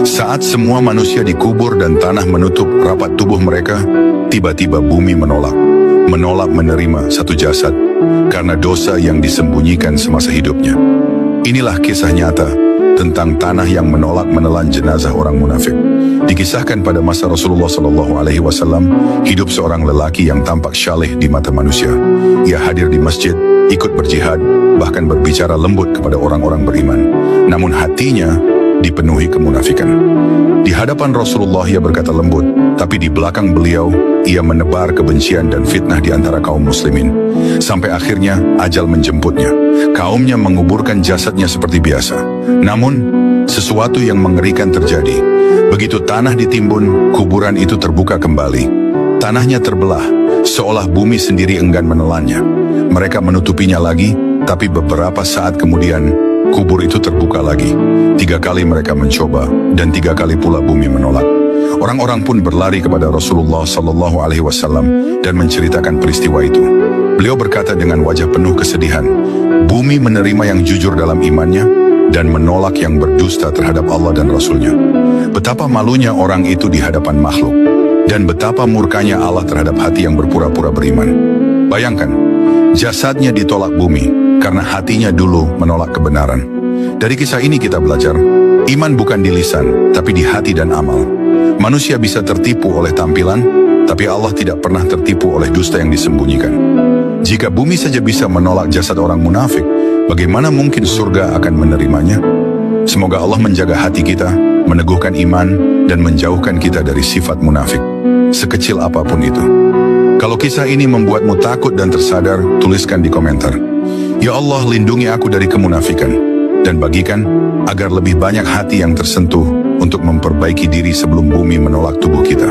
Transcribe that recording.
Saat semua manusia dikubur dan tanah menutup rapat tubuh mereka, tiba-tiba bumi menolak menerima satu jasad karena dosa yang disembunyikan semasa hidupnya. Inilah kisah nyata tentang tanah yang menolak menelan jenazah orang munafik. Dikisahkan pada masa Rasulullah SAW, hidup seorang lelaki yang tampak syaleh di mata manusia. Ia hadir di masjid, ikut berjihad, bahkan berbicara lembut kepada orang-orang beriman. Namun hatinya dipenuhi kemunafikan. Di hadapan Rasulullah ia berkata lembut, tapi di belakang beliau ia menebar kebencian dan fitnah di antara kaum muslimin. Sampai akhirnya ajal menjemputnya. Kaumnya menguburkan jasadnya seperti biasa. Namun sesuatu yang mengerikan terjadi. Begitu tanah ditimbun, kuburan itu terbuka kembali. Tanahnya terbelah, seolah bumi sendiri enggan menelannya. Mereka menutupinya lagi, tapi beberapa saat kemudian kubur itu terbuka lagi. 3 kali mereka mencoba, dan 3 kali pula bumi menolak. Orang-orang pun berlari kepada Rasulullah SAW dan menceritakan peristiwa itu. Beliau berkata dengan wajah penuh kesedihan, bumi menerima yang jujur dalam imannya dan menolak yang berdusta terhadap Allah dan Rasulnya. Betapa malunya orang itu di hadapan makhluk, dan betapa murkanya Allah terhadap hati yang berpura-pura beriman. Bayangkan, jasadnya ditolak bumi karena hatinya dulu menolak kebenaran. Dari kisah ini kita belajar, iman bukan di lisan, tapi di hati dan amal. Manusia bisa tertipu oleh tampilan, tapi Allah tidak pernah tertipu oleh dusta yang disembunyikan. Jika bumi saja bisa menolak jasad orang munafik, bagaimana mungkin surga akan menerimanya? Semoga Allah menjaga hati kita, meneguhkan iman, dan menjauhkan kita dari sifat munafik, sekecil apapun itu. Kalau kisah ini membuatmu takut dan tersadar, tuliskan di komentar. Ya Allah, lindungi aku dari kemunafikan, dan bagikan agar lebih banyak hati yang tersentuh untuk memperbaiki diri sebelum bumi menolak tubuh kita.